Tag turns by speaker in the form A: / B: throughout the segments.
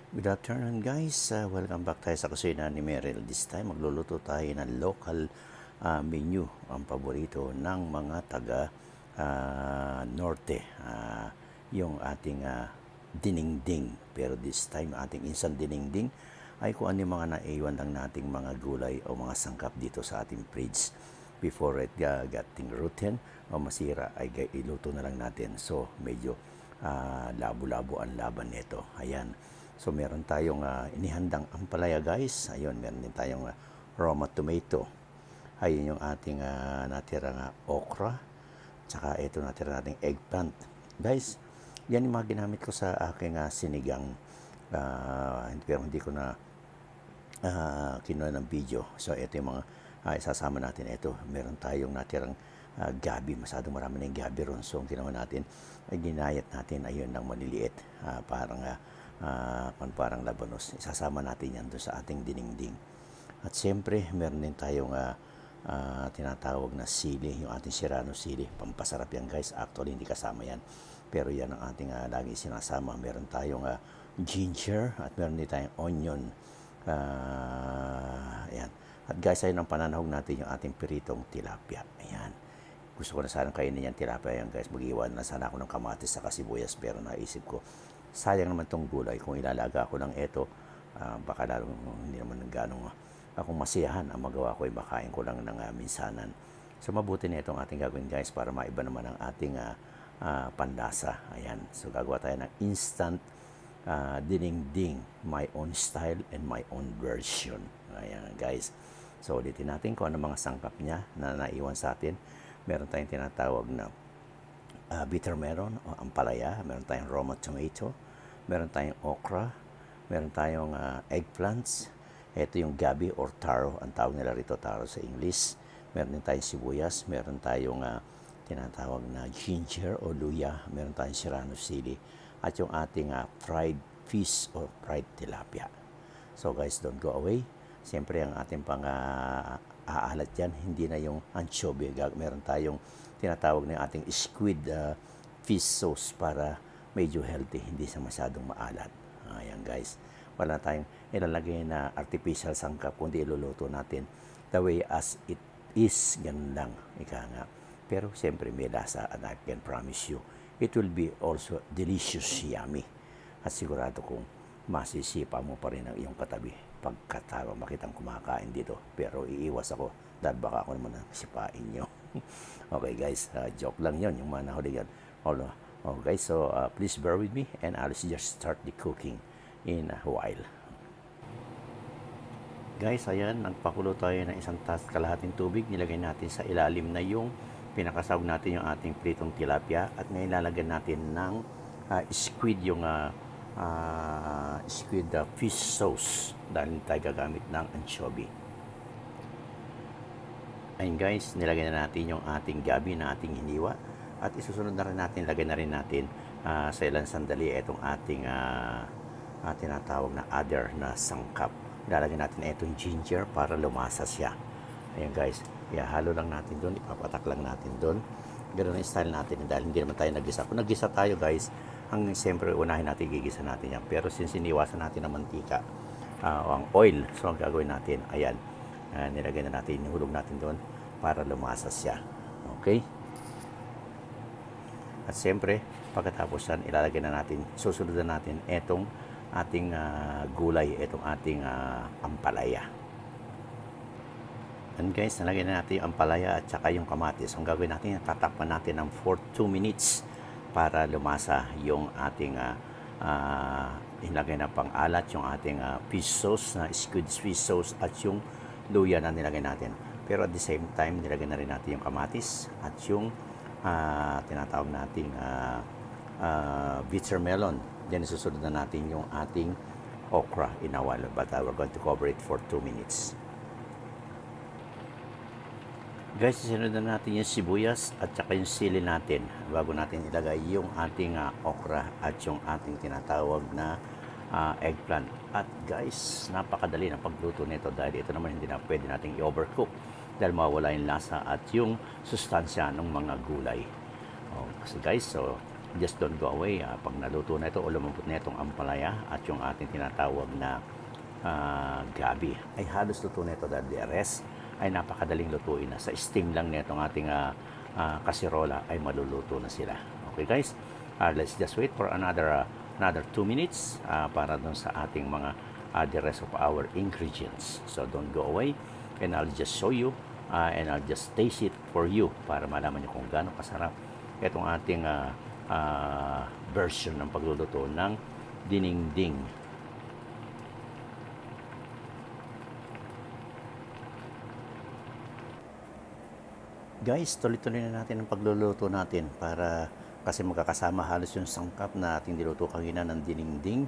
A: Good afternoon guys, welcome back tayo sa kusina ni Meryl. This time magluluto tayo ng local menu, ang paborito ng mga taga norte, yung ating dinengdeng. Pero this time ating instant dinengdeng ay kung ano yung mga naiwan lang nating mga gulay o mga sangkap dito sa ating fridge before it getting rotten o masira ay iluto na lang natin. So medyo labo-labo ang laban nito. Ayan. So meron tayong inihandang ampalaya guys. Ayun, meron din tayong Roma tomato. Ayun yung ating natirang okra. Tsaka ito natira nating eggplant. Guys, yan yung mga ginamit ko sa aking sinigang. Pero hindi ko na kinuha ng video. So ito yung mga isasama natin. Ito, meron tayong natirang gabi. Masyadong marami na yung gabi ron. So ang ginawa natin ay ginayat natin ayun ng maliliit. Parang labanos. Isasama natin yan doon sa ating dinengdeng. At siyempre, meron din tayong tinatawag na sili, yung ating Serrano sili. Pampasarap yan guys. Actually, hindi kasama yan. Pero yan ang ating lagi sinasama. Meron tayong ginger at meron din tayong onion. Ayan. At guys, ayun ang pananahog natin yung ating piritong tilapia. Ayan. Gusto ko na sana kainin yung tilapia yan guys. Mag-iwan na sana ako ng kamatis sa sibuyas. Pero naisip ko, sayang naman tong gulay. Kung ilalaga ko lang ito, baka lalong hindi naman ganong akong masiyahan. Ang magawa ko ay makain ko lang ng minsanan. So mabuti na itong ating gagawin guys para maiba naman ang ating panlasa. Ayan. So gagawa tayo ng instant dinengdeng. My own style and my own version. Ayan guys. So ulitin natin kung ano mga sangkap niya na naiwan sa atin. Meron tayong tinatawag na bitter melon o ampalaya. Meron tayong Roma tomato. Meron tayong okra, meron tayong eggplants, ito yung gabi or taro, ang tawag nila rito taro sa English. Meron din tayong sibuyas, meron tayong tinatawag na ginger o luya, meron tayong Serrano sili, at yung ating fried fish or fried tilapia. So guys, don't go away. Siyempre ang ating pang aalat dyan, hindi na yung anchovy. Meron tayong tinatawag na ating squid fish sauce para medyo healthy, hindi siya masyadong maalat. Ayan guys, wala tayong ilalagay na artificial sangkap, kundi iluluto natin the way as it is, ganun lang, ika nga. Pero siyempre may lasa, and I can promise you, it will be also delicious, yummy. At sigurado kong masisipa mo pa rin ang iyong katabi pagkatawa makitang kumakain dito. Pero iiwas ako dahil baka ako naman sipain nyo. Okay guys, joke lang yon yung mga nahuligan. Okay, so please bear with me and I'll just start the cooking in a while. Guys, ayan, nagpakulo tayo ng isang kalahating tubig. Nilagay natin sa ilalim na yung pinakasawag natin yung ating pritong tilapia. At ngayon lalagyan natin ng squid, yung squid fish sauce. Dahil tayo gagamit ng anchovy. Ayun guys, nilagay na natin yung ating gabi na ating hiniwa. At isusunod na rin natin, lagay na rin natin sa ilang sandali itong ating tinatawag na other na sangkap. Ilalagay natin itong ginger para lumasa siya. Ayan guys, ihalo lang natin doon, ipapatak lang natin doon. Ganun ang style natin dahil hindi naman tayo naggisa. Kung naggisa tayo guys, ang siyempre unahin natin, gigisa natin yan. Pero since iniwasan natin ang mantika o ang oil, so ang gagawin natin, ayan, nilagay na natin, nihulog natin doon para lumasa siya. Okay? At siyempre, pagkatapos yan, ilalagay na natin, susunod na natin itong ating gulay, itong ating ampalaya. And guys, nalagay na natin yung ampalaya at saka yung kamatis. Ang gagawin natin, tatakpan natin ng for 2 minutes para lumasa yung ating ilagay na pang-alat, yung ating fish sauce, na squid fish sauce at yung luya na nilagay natin. Pero at the same time, nilagay na rin natin yung kamatis at yung tinatawag nating bitter melon. Then susunod na natin yung ating okra in a while, but we're going to cover it for 2 minutes. Guys, susunod na natin yung sibuyas at saka yung sili natin bago natin ilagay yung ating okra at yung ating tinatawag na eggplant. At guys, napakadali ng pagluto nito dahil ito naman hindi na pwede nating i-overcook dahil mawala yung lasa at yung sustansya ng mga gulay. So guys, so just don't go away. Pag naluto na ito o lumambot na itong ampalaya at yung ating tinatawag na gabi, ay halos luto na ito dahil the rest ay napakadaling lutuin na. Sa steam lang na itong ating kasirola ay maluluto na sila. Okay guys, let's just wait for another 2 minutes para dun sa ating mga the rest of our ingredients. So don't go away and I'll just show you and I'll just taste it for you para malaman nyo kung gaano kasarap itong ating version ng pagluluto ng dinengdeng. Guys, tuloy-tuloy na natin ang pagluluto natin para kasi magkakasama halos yung sangkap na ating niluto kanina ng dinengdeng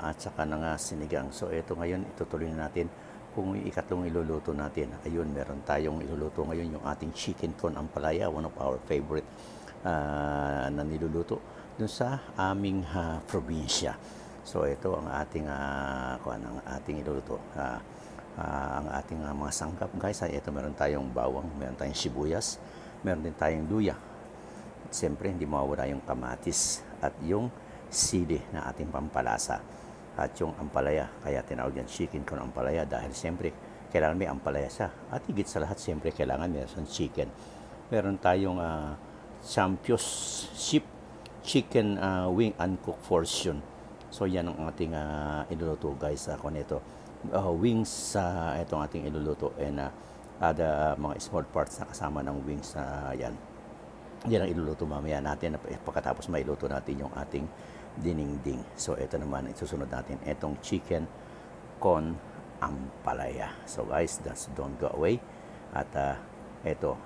A: at saka ng sinigang. So ito ngayon, itutuloy na natin kung ikatlong iluluto natin. Ayun, meron tayong iluluto ngayon yung ating chicken con ampalaya, one of our favorite na niluluto dun sa aming probinsya. So ito ang ating iluluto. Ang ating mga sangkap guys ay ito, meron tayong bawang, meron tayong sibuyas, meron din tayong luya. Siyempre hindi mawawala yung kamatis at yung sili na ating pampalasa at yung ampalaya, kaya tinawag yan chicken con ampalaya dahil siyempre kailangan may ampalaya siya at higit sa lahat siyempre kailangan meron chicken. Meron tayong champions ship chicken wing uncooked portion. So yan ang ating iluluto guys. Kung ito wings itong ating iluluto and the mga small parts na kasama ng wings yan ang iluluto mamaya natin pagkatapos mailuto natin yung ating dinengdeng. So ito naman isusunod natin itong chicken con ampalaya. So guys, that's don't go away at ito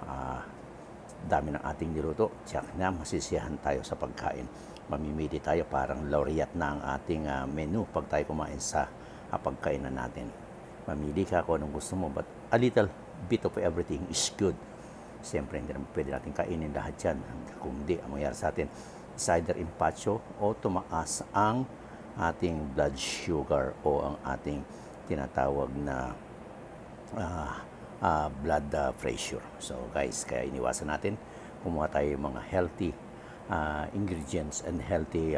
A: dami ng ating niluto, tiyak na masisiyahan tayo sa pagkain. Mamimili tayo, parang laureate na ang ating menu pag tayo kumain sa pagkainan natin. Mamili ka kung anong gusto mo, but a little bit of everything is good. Siyempre, hindi naman pwede natin kainin lahat yan. Kung hindi, ang mangyari sa atin, is either impacho o tumaas ang ating blood sugar o ang ating tinatawag na blood pressure. So guys, kaya iniwasan natin, kumuha tayo yung mga healthy ingredients and healthy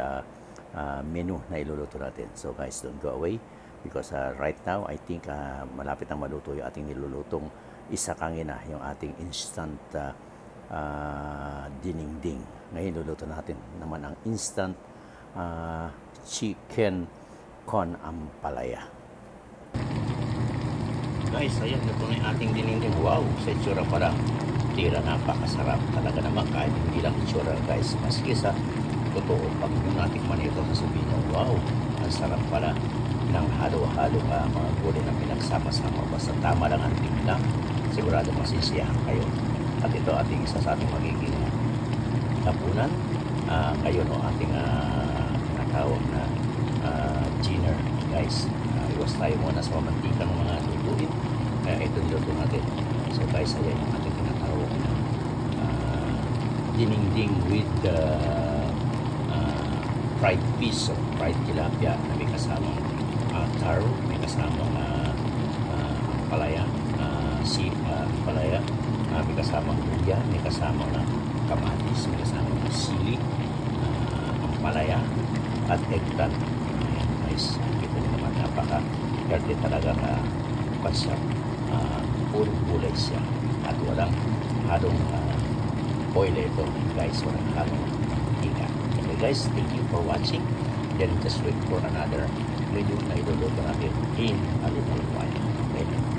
A: menu na iluluto natin. So guys, don't go away because right now, I think malapit na maluto yung ating nilulutong isa kangina, yung ating instant dinengdeng. Ngayon, luluto natin naman ang instant chicken con ampalaya. Guys, ayan, ito na yung ating dinengdeng. Wow, sa itsura pala, tira, napakasarap. Talaga naman kahit hindi lang itsura guys. Maski sa totoo, pag natikman ito, sasabihin nyo, wow, ang sarap pala ng halo-halo mga gulay na pinagsama-sama. Basta tama lang ang timpla, sigurado masisiyahan kayo. At ito ating isa sa ating magiging hapunan. Kayo no, ating natawag na dinner guys. Iwas tayo muna sa mamantika ng mga lutuin. Kaya ito niluto natin. So guys, ayan yung ating tinatawag na dinengdeng with fried fish o fried tilapia na may kasamang taro, may kasamang palaya, palaya, may kasamang luya, may kasamang kamatis, may kasamang sili, palaya at eggplant. Ayan guys, ito naman napaka-healthy talaga na pasyap. Puro gulay siya at walang halong oil ito guys, walang halong mantika. Okay guys, thank you for watching. Then just wait for another video na iluluto natin in a little while. Okay.